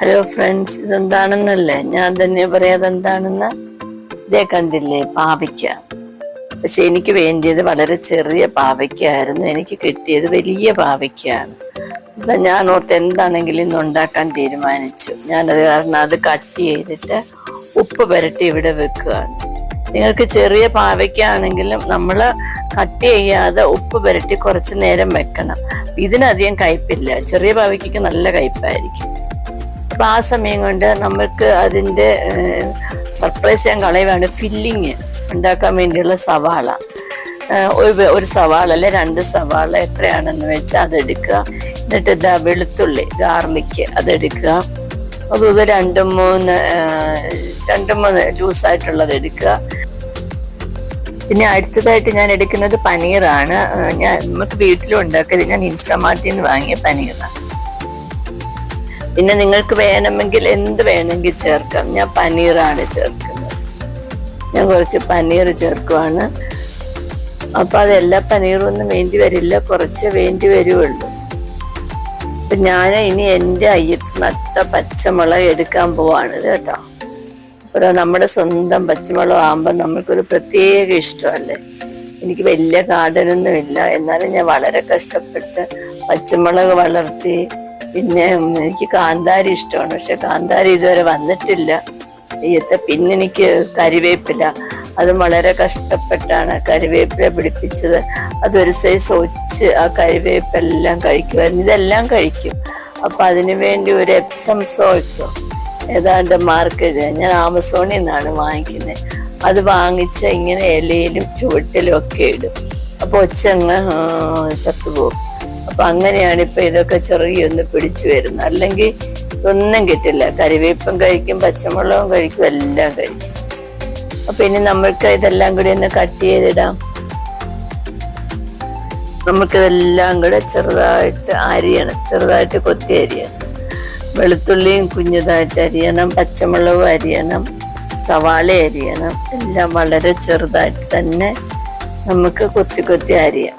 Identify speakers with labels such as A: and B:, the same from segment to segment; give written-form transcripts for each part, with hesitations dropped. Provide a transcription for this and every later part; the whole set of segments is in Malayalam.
A: ഹലോ ഫ്രണ്ട്സ്, ഇതെന്താണെന്നല്ലേ ഞാൻ തന്നെ പറയാതെ എന്താണെന്ന്. ഇതേ കണ്ടില്ലേ, പാവയ്ക്ക. പക്ഷെ എനിക്ക് വേണ്ടിയത് വളരെ ചെറിയ പാവയ്ക്കായിരുന്നു, എനിക്ക് കിട്ടിയത് വലിയ പാവയ്ക്കാണ്. ഞാൻ ഓർത്ത് എന്താണെങ്കിലും ഇന്ന് ഉണ്ടാക്കാൻ തീരുമാനിച്ചു. ഞാനത് കാരണം അത് കട്ട് ചെയ്തിട്ട് ഉപ്പ് പുരട്ടി ഇവിടെ വെക്കുകയാണ്. നിങ്ങൾക്ക് ചെറിയ പാവയ്ക്കാണെങ്കിലും നമ്മൾ കട്ട് ചെയ്യാതെ ഉപ്പ് പുരട്ടി കുറച്ച് നേരം വെക്കണം. ഇതിനധികം കയ്പില്ല, ചെറിയ പാവയ്ക്ക് നല്ല കയ്പായിരിക്കും. അപ്പൊ ആ സമയം കൊണ്ട് നമ്മൾക്ക് അതിൻ്റെ സർപ്രൈസ് ഞാൻ കളയുവാണ്. ഫില്ലിങ് ഉണ്ടാക്കാൻ വേണ്ടിയുള്ള സവാള, ഒരു സവാള അല്ലെ 2 സവാള എത്രയാണെന്ന് വെച്ചാൽ അതെടുക്കുക. എന്നിട്ട് ഇതാ വെളുത്തുള്ളി, ഗാർലിക്ക് അതെടുക്കുക. അതുപോലെ 2-3 ലൂസായിട്ടുള്ളത് എടുക്കുക. പിന്നെ അടുത്തതായിട്ട് ഞാൻ എടുക്കുന്നത് പനീറാണ്. നമുക്ക് വീട്ടിലും ഉണ്ടാക്കിയത് ഞാൻ ഇൻസ്റ്റാമാർട്ടിൽ നിന്ന് വാങ്ങിയ പനീറാണ്. പിന്നെ നിങ്ങൾക്ക് വേണമെങ്കിൽ എന്ത് വേണമെങ്കിൽ ചേർക്കാം. ഞാൻ പനീറാണ് ചേർക്കുന്നത്. ഞാൻ കുറച്ച് പനീർ ചേർക്കുവാണ്. അപ്പൊ അതെല്ലാ പനീറും ഒന്നും വേണ്ടി വരില്ല, കുറച്ച് വേണ്ടി വരുള്ളൂ. അപ്പൊ ഞാൻ ഇനി എൻ്റെ അയ്യത്ത് നട്ട പച്ചമുളക് എടുക്കാൻ പോവാണ് കേട്ടോ. അപ്പോൾ നമ്മുടെ സ്വന്തം പച്ചമുളക് ആകുമ്പോൾ നമുക്കൊരു പ്രത്യേക ഇഷ്ടമല്ലേ. എനിക്ക് വലിയ ഗാർഡനൊന്നും ഇല്ല, എന്നാലും ഞാൻ വളരെ കഷ്ടപ്പെട്ട് പച്ചമുളക് വളർത്തി. പിന്നെ എനിക്ക് കാന്താരി ഇഷ്ടമാണ്, പക്ഷെ കാന്താരി ഇതുവരെ വന്നിട്ടില്ല. പിന്നെ എനിക്ക് കരിവേപ്പില, അതും വളരെ കഷ്ടപ്പെട്ടാണ് കരിവേപ്പില പിടിപ്പിച്ചത്. അതൊരു സൈസ് ഒച്ച് ആ കരിവേപ്പെല്ലാം കഴിക്കുമായിരുന്നു. ഇതെല്ലാം കഴിക്കും. അപ്പൊ അതിനു വേണ്ടി ഒരു എപ്സം സോൾട്ടോ ഏതാണ്ട് മാർക്കറ്റ് ഞാൻ ആമസോണിൽ നിന്നാണ് വാങ്ങിക്കുന്നത്. അത് വാങ്ങിച്ച് ഇങ്ങനെ ഇലയിലും ചുവട്ടിലും ഒക്കെ ഇടും. അപ്പൊ ഒച്ചങ്ങ് ചത്തുപോകും. അപ്പൊ അങ്ങനെയാണ് ഇപ്പൊ ഇതൊക്കെ ചെറിയൊന്ന് പിടിച്ചു വരുന്നത്. അല്ലെങ്കിൽ ഒന്നും കിട്ടില്ല. കരിവേപ്പും കഴിക്കും, പച്ചമുളകും കഴിക്കും, എല്ലാം കഴിക്കും. അപ്പൊ ഇനി നമ്മൾക്ക് ഇതെല്ലാം കൂടി ഒന്ന് കട്ട് ചെയ്തിടാം. നമുക്കിതെല്ലാം കൂടെ ചെറുതായിട്ട് അരിയണം, ചെറുതായിട്ട് കൊത്തി അരിയണം. വെളുത്തുള്ളിയും കുഞ്ഞതായിട്ട് അരിയണം, പച്ചമുളകും അരിയണം, സവാള അരിയണം. എല്ലാം വളരെ ചെറുതായിട്ട് തന്നെ നമുക്ക് കൊത്തി കൊത്തി അരിയാം.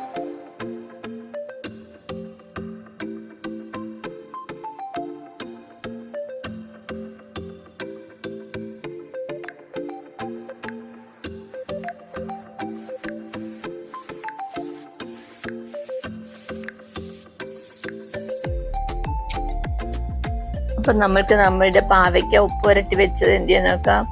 A: അപ്പൊ നമ്മൾക്ക് നമ്മുടെ പാവയ്ക്ക ഉപ്പ് പുരട്ടി വെച്ചത് എന്ത് നോക്കാം.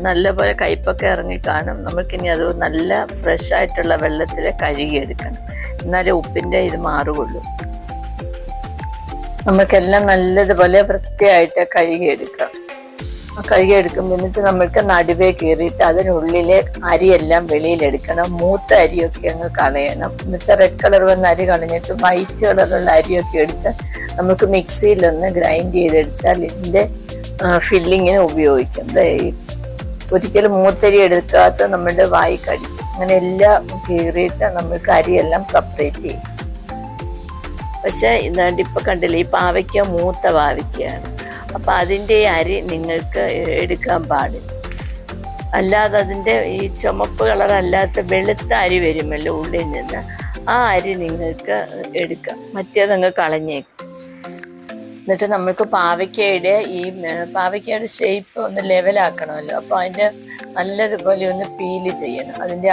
A: നല്ലപോലെ കയ്പൊക്കെ ഇറങ്ങിക്കാണും. നമുക്കിനി അത് നല്ല ഫ്രഷ് ആയിട്ടുള്ള വെള്ളത്തിൽ കഴുകിയെടുക്കണം, എന്നാലേ ഉപ്പിൻ്റെ ഇത് മാറുകയുള്ളൂ. നമുക്കെല്ലാം നല്ലതുപോലെ വൃത്തിയായിട്ട് കഴുകിയെടുക്കാം. കഴുകിയെടുക്കുമ്പോൾ എന്നിട്ട് നമ്മൾക്ക് നടുവേ കീറിയിട്ട് അതിനുള്ളിലെ അരിയെല്ലാം വെളിയിലെടുക്കണം. മൂത്ത അരിയൊക്കെ അങ്ങ് കളയണം. എന്നുവെച്ചാൽ റെഡ് കളർ വന്ന അരി കളഞ്ഞിട്ട് വൈറ്റ് കളറുള്ള അരിയൊക്കെ എടുത്ത് നമുക്ക് മിക്സിയിലൊന്ന് ഗ്രൈൻഡ് ചെയ്തെടുത്താൽ ഇതിൻ്റെ ഫില്ലിങ്ങിന് ഉപയോഗിക്കും. ഒരിക്കലും മൂത്തരി എടുക്കാത്ത നമ്മുടെ വായി കടിക്കും. അങ്ങനെ എല്ലാം കീറിയിട്ട് നമ്മൾക്ക് അരിയെല്ലാം സെപ്പറേറ്റ് ചെയ്യും. പക്ഷെ ഇതാണ്ട് ഇപ്പൊ കണ്ടില്ലേ, ഈ പാവയ്ക്ക മൂത്ത പാവയ്ക്കയാണ്. അപ്പൊ അതിൻ്റെ അരി നിങ്ങൾക്ക് എടുക്കാൻ പാടില്ല. അല്ലാതെ അതിൻ്റെ ഈ ചുമപ്പ് കളർ അല്ലാത്ത വെളുത്ത അരി വരുമല്ലോ ഉള്ളിൽ നിന്ന്, ആ അരി നിങ്ങൾക്ക് എടുക്കാം. മറ്റേതങ്ങ് കളഞ്ഞേക്കും. എന്നിട്ട് നമ്മൾക്ക് പാവയ്ക്കയുടെ പാവയ്ക്കയുടെ ഷേപ്പ് ഒന്ന് ലെവലാക്കണമല്ലോ. അപ്പോൾ അതിൻ്റെ നല്ലതുപോലെ ഒന്ന് പീല് ചെയ്യണം. അതിൻ്റെ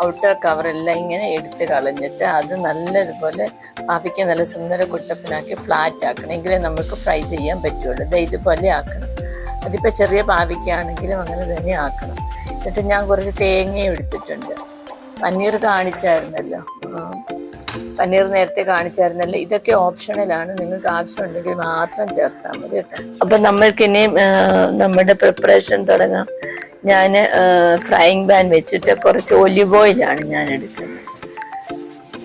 A: ഔട്ടർ കവറെല്ലാം ഇങ്ങനെ എടുത്ത് കളഞ്ഞിട്ട് അത് നല്ലതുപോലെ പാവയ്ക്ക നല്ല സുന്ദര കുട്ടപ്പനാക്കി ഫ്ലാറ്റ് ആക്കണം. എങ്കിലേ നമുക്ക് ഫ്രൈ ചെയ്യാൻ പറ്റുള്ളൂ. ഇതുപോലെ ആക്കണം. അതിപ്പോൾ ചെറിയ പാവയ്ക്കാണെങ്കിലും അങ്ങനെ തന്നെ ആക്കണം. എന്നിട്ട് ഞാൻ കുറച്ച് തേങ്ങയും എടുത്തിട്ടുണ്ട്. പനീർ കാണിച്ചായിരുന്നല്ലോ, പനീർ നേരത്തെ കാണിച്ചായിരുന്നല്ലോ. ഇതൊക്കെ ഓപ്ഷണലാണ്, നിങ്ങൾക്ക് ആവശ്യമുണ്ടെങ്കിൽ മാത്രം ചേർത്താൽ മതി കേട്ടോ. അപ്പം നമ്മൾക്കിനി നമ്മുടെ പ്രിപ്പറേഷൻ തുടങ്ങാം. ഞാൻ ഫ്രൈയിങ് പാൻ വെച്ചിട്ട് കുറച്ച് ഒലിവ് ഓയിലാണ് ഞാൻ എടുക്കുന്നത്.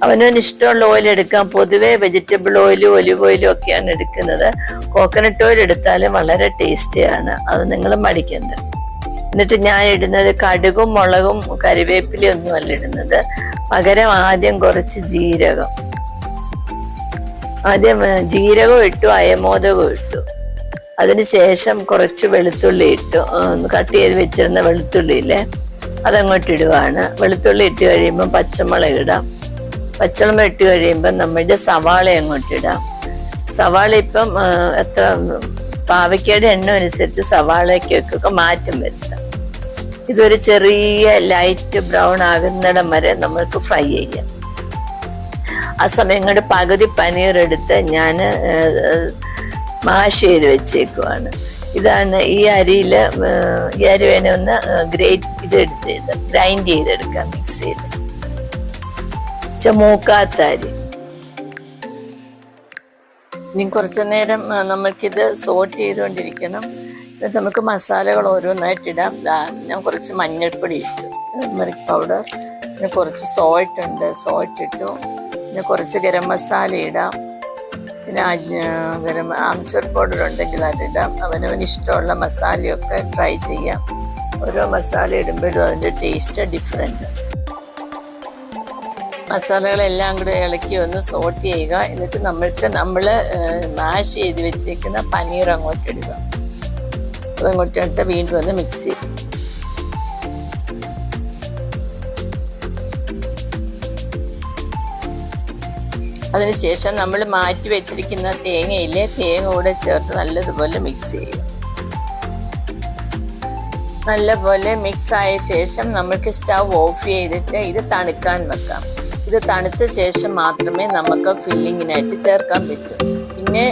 A: അവനവന് ഇഷ്ടമുള്ള ഓയിൽ എടുക്കാം. പൊതുവെ വെജിറ്റബിൾ ഓയിലും ഒലിവ് ഓയിലും ഒക്കെയാണ് എടുക്കുന്നത്. കോക്കനട്ട് ഓയിൽ എടുത്താലും വളരെ ടേസ്റ്റിയാണ്, അത് നിങ്ങൾ മടിക്കണ്ട. എന്നിട്ട് ഞാൻ ഇടുന്നത് കടുകും മുളകും കരിവേപ്പിലയും ഒന്നും അല്ല ഇടുന്നത്. പകരം ആദ്യം കുറച്ച് ജീരകം ഇട്ടു, അയമോദകം ഇട്ടു. അതിനുശേഷം കുറച്ച് വെളുത്തുള്ളി ഇട്ടു. കട്ട് ചെയ്ത് വെച്ചിരുന്ന വെളുത്തുള്ളിയില്ലേ അതങ്ങോട്ട് ഇടുവാണ്. വെളുത്തുള്ളി ഇട്ട് കഴിയുമ്പം പച്ചമുളക് ഇടാം. പച്ചമുളക് ഇട്ട് കഴിയുമ്പോൾ നമ്മുടെ സവാള അങ്ങോട്ട് ഇടാം. സവാള ഇപ്പം എത്ര പാവയ്ക്കയുടെ എണ്ണം അനുസരിച്ച് സവാളയ്ക്കൊക്കെ മാറ്റം വരുത്താം. ഇതൊരു ചെറിയ ലൈറ്റ് ബ്രൗൺ ആകുന്നിടം വരെ നമുക്ക് ഫ്രൈ ചെയ്യാം. ആ സമയം കൊണ്ട് പകുതി പനീർ എടുത്ത് ഞാൻ മാഷ് ചെയ്ത് വെച്ചേക്കുവാണ്. ഇതാണ് ഈ അരിയിൽ, ഈ അരി വേണേ ഒന്ന് ഗ്രൈൻഡ് ചെയ്തെടുക്കാം മിക്സിയിൽ. മൂക്കാത്ത അരി. ഇനി കുറച്ചു നേരം നമ്മൾക്കിത് സോട്ട് ചെയ്തുകൊണ്ടിരിക്കണം. എന്നിട്ട് നമുക്ക് മസാലകൾ ഓരോന്നായിട്ടിടാം. ഞാൻ കുറച്ച് മഞ്ഞൾപ്പൊടി ഇട്ടു, ടർമറിക് പൗഡർ, പിന്നെ കുറച്ച് സോൾട്ട് ഉണ്ട്, സോൾട്ട് ഇട്ടു. പിന്നെ കുറച്ച് ഗരം മസാല ഇടാം. പിന്നെ ആംചൂർ പൗഡർ ഉണ്ടെങ്കിൽ അതിടാം. അവനവന് ഇഷ്ടമുള്ള മസാലയൊക്കെ ട്രൈ ചെയ്യാം. ഓരോ മസാല ഇടുമ്പോഴും അതിൻ്റെ ടേസ്റ്റ് ഡിഫറെൻറ്റ്. മസാലകളെല്ലാം കൂടെ ഇളക്കി ഒന്ന് സോട്ട് ചെയ്യുക. എന്നിട്ട് നമ്മൾ മാഷ് ചെയ്ത് വെച്ചേക്കുന്ന പനീർ അങ്ങോട്ട് ഇടുക. അതങ്ങോട്ട് ഇട്ട് വീണ്ടും ഒന്ന് മിക്സ് ചെയ്യും. അതിനുശേഷം നമ്മൾ മാറ്റി വെച്ചിരിക്കുന്ന തേങ്ങയില്ലേ, തേങ്ങ കൂടെ ചേർത്ത് നല്ലതുപോലെ മിക്സ് ചെയ്യുക. നല്ലപോലെ മിക്സ് ആയ ശേഷം നമുക്ക് സ്റ്റവ് ഓഫ് ചെയ്തിട്ട് ഇത് തണുക്കാൻ വെക്കാം. ഇത് തണുത്ത ശേഷം മാത്രമേ നമുക്ക് ഫില്ലിങ്ങിനായിട്ട് ചേർക്കാൻ പറ്റൂ. പിന്നെ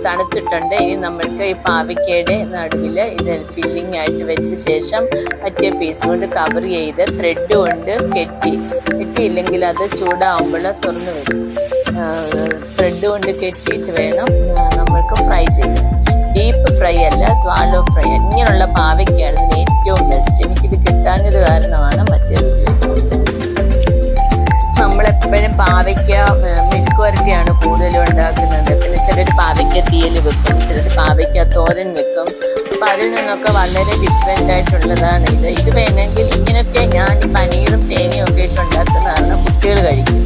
A: തണുത്തിട്ടുണ്ട്. ഇനി നമ്മൾക്ക് ഈ പാവയ്ക്കയുടെ നടുവിൽ ഇത് ഫില്ലിംഗ് ആയിട്ട് വെച്ച ശേഷം മറ്റേ പീസ് കൊണ്ട് കവർ ചെയ്ത് ത്രെഡ് കൊണ്ട് കെട്ടിയില്ലെങ്കിൽ അത് ചൂടാവുമ്പോൾ തുറന്നു വരും. ത്രെഡ് കൊണ്ട് കെട്ടിയിട്ട് വേണം നമ്മൾക്ക് ഫ്രൈ ചെയ്യാൻ. ഡീപ്പ് ഫ്രൈ അല്ല, സ്വാലോ ഫ്രൈ. ഇങ്ങനെയുള്ള പാവയ്ക്കാണ് ഇതിന് ഏറ്റവും ബെസ്റ്റ്. എനിക്കിത് കിട്ടാഞ്ഞത് കാരണമാണ് മറ്റേത് ഉപയോഗിക്കുന്നത്. നമ്മളെപ്പോഴും പാവയ്ക്ക മെഴുക്ക് വരട്ടിയാണ് കൂടുതലും ഉണ്ടാക്കുന്നത്. പിന്നെ ചിലർ പാവയ്ക്ക തീയൽ വെക്കും, ചിലർ പാവയ്ക്ക തോരൻ വെക്കും. അപ്പം അതിൽ നിന്നൊക്കെ വളരെ ഡിഫറെൻ്റ് ആയിട്ടുള്ളതാണ് ഇത്. ഇത് വേണമെങ്കിൽ ഇങ്ങനെയൊക്കെ ഞാൻ പനീറും തേങ്ങയും ഒക്കെ ഇട്ട് ഉണ്ടാക്കുന്നതാണ് കുട്ടികൾ കഴിക്കും.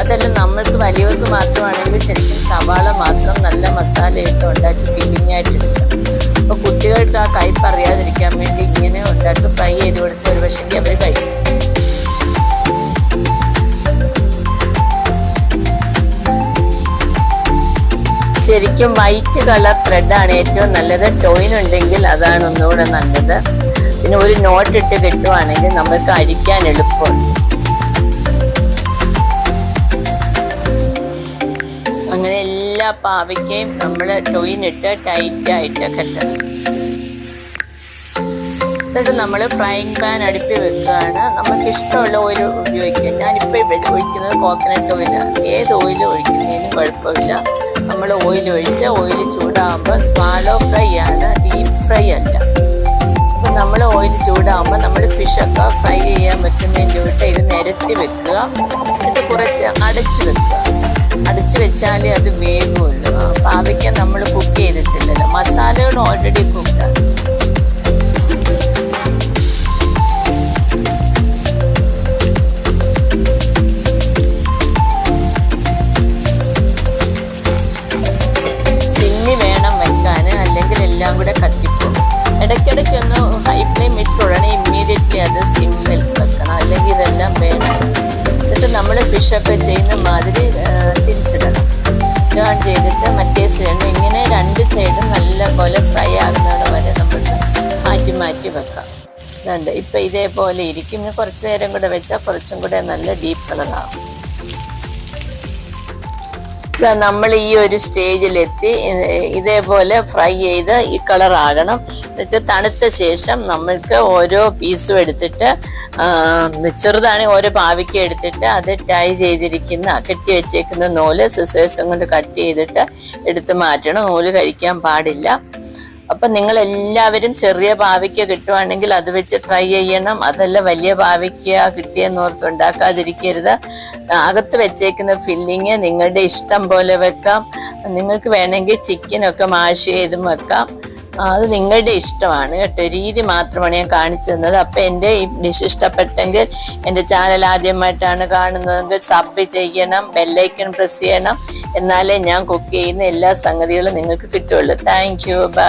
A: അതല്ല നമ്മൾക്ക് വലിയവർക്ക് മാത്രമാണെങ്കിൽ ശരിക്കും സവാള മാത്രം നല്ല മസാല ഇട്ട് ഉണ്ടാക്കി ഫില്ലിംഗ് ആയിട്ട് എടുക്കാം. അപ്പോൾ കുട്ടികൾക്ക് ആ കയ്പ് അറിയാതിരിക്കാൻ വേണ്ടി ഇങ്ങനെ ഉണ്ടാക്കി ഫ്രൈ ചെയ്ത് കൊടുത്ത് ഒരു പക്ഷെങ്കിൽ അവർ കഴിക്കും. ശരിക്കും വൈറ്റ് കളർ ത്രെഡാണ് ഏറ്റവും നല്ലത്. ടോയിൻ ഉണ്ടെങ്കിൽ അതാണ് ഒന്നുകൂടെ നല്ലത്. പിന്നെ ഒരു നോട്ട് ഇട്ട് കിട്ടുവാണെങ്കിൽ നമുക്ക് അഴിക്കാൻ എളുപ്പമുണ്ട്. അങ്ങനെ എല്ലാ പാവയ്ക്കയും നമ്മൾ ടോയിൻ ഇട്ട് ടൈറ്റായിട്ട് കെട്ടണം. എന്നിട്ട് നമ്മൾ ഫ്രൈങ് പാൻ അടുപ്പിൽ വെക്കുകയാണ്. നമുക്ക് ഇഷ്ടമുള്ള ഓയിൽ ഉപയോഗിക്കാം. ഞാനിപ്പോൾ ഒഴിക്കുന്നത് കോക്കനട്ട് ഓയിലാണ്. ഏത് ഓയിൽ ഒഴിക്കുന്നതിനും കുഴപ്പമില്ല. നമ്മൾ ഓയിൽ ഒഴിച്ച് ഓയിൽ ചൂടാകുമ്പോൾ സ്വാലോ ഫ്രൈ ആണ്, ഡീപ്പ് ഫ്രൈ അല്ല. അപ്പം നമ്മൾ ഓയിൽ ചൂടാകുമ്പോൾ നമ്മൾ ഫിഷൊക്കെ ഫ്രൈ ചെയ്യാൻ വെക്കുന്നതിൻ്റെ കൂട്ട് ഇത് നിരത്തി വെക്കുക. എന്നിട്ട് കുറച്ച് അടച്ചു വെക്കുക. അടച്ചു വെച്ചാലേ അത് വേഗമുള്ളൂ. പാവയ്ക്ക നമ്മൾ കുക്ക് ചെയ്തിട്ടില്ലല്ലോ, മസാലകൾ ഓൾറെഡി കുക്കാണ്. എല്ലാം കൂടെ കത്തിപ്പോകും. ഇടയ്ക്കിടയ്ക്ക് ഒന്ന് ഹൈ ഫ്ലെയിം വെച്ചിട്ടുടനെ ഇമ്മീഡിയറ്റ്ലി അത് സിമ്മിൽ വെക്കണം, അല്ലെങ്കിൽ ഇതെല്ലാം വേണം. എന്നിട്ട് നമ്മൾ ഫിഷൊക്കെ ചെയ്യുന്ന മാതിരി തിരിച്ചിടണം. ടേൺ ചെയ്തിട്ട് മറ്റേ സൈഡ് ഇങ്ങനെ രണ്ട് സൈഡും നല്ല പോലെ ഫ്രൈ ആകുന്നത് വരെ നമ്മൾ മാറ്റി വെക്കാം. ഇതുണ്ട് ഇപ്പം ഇതേപോലെ ഇരിക്കും. ഇനി കുറച്ച് നേരം കൂടെ വെച്ചാൽ കുറച്ചും കൂടെ നല്ല ഡീപ്പ് കളറാകും. നമ്മൾ ഈ ഒരു സ്റ്റേജിലെത്തി. ഇതേപോലെ ഫ്രൈ ചെയ്ത് ഈ കളർ ആകണം. എന്നിട്ട് തണുത്ത ശേഷം നമ്മൾക്ക് ഓരോ പീസും എടുത്തിട്ട് ചെറുതാണെങ്കിൽ ഓരോ പാവയ്ക്ക എടുത്തിട്ട് അത് ടൈ ചെയ്തിരിക്കുന്ന കെട്ടി വെച്ചേക്കുന്ന നൂല് സിസേഴ്സും കൊണ്ട് കട്ട് ചെയ്തിട്ട് എടുത്ത് മാറ്റണം. നൂല് കഴിക്കാൻ പാടില്ല. അപ്പം നിങ്ങൾ എല്ലാവരും ചെറിയ പാവയ്ക്ക കിട്ടുവാണെങ്കിൽ അത് വെച്ച് ട്രൈ ചെയ്യണം. അതല്ല വലിയ പാവയ്ക്ക കിട്ടിയെന്നോർത്ത് ഉണ്ടാക്കാതിരിക്കരുത്. അകത്ത് വെച്ചേക്കുന്ന ഫില്ലിങ് നിങ്ങളുടെ ഇഷ്ടം പോലെ വെക്കാം. നിങ്ങൾക്ക് വേണമെങ്കിൽ ചിക്കനൊക്കെ മാഷ് ചെയ്തും വെക്കാം. അത് നിങ്ങളുടെ ഇഷ്ടമാണ് കേട്ടോ. രീതി മാത്രമാണ് ഞാൻ കാണിച്ചു തന്നത്. അപ്പം എൻ്റെ ഈ ഡിഷ് ഇഷ്ടപ്പെട്ടെങ്കിൽ എൻ്റെ ചാനൽ ആദ്യമായിട്ടാണ് കാണുന്നതെങ്കിൽ സബ് ചെയ്യണം, ബെല്ലൈക്കൺ പ്രസ് ചെയ്യണം. എന്നാലേ ഞാൻ കുക്ക് ചെയ്യുന്ന എല്ലാ സംഗതികളും നിങ്ങൾക്ക് കിട്ടുള്ളൂ. Thank you. ബൈ.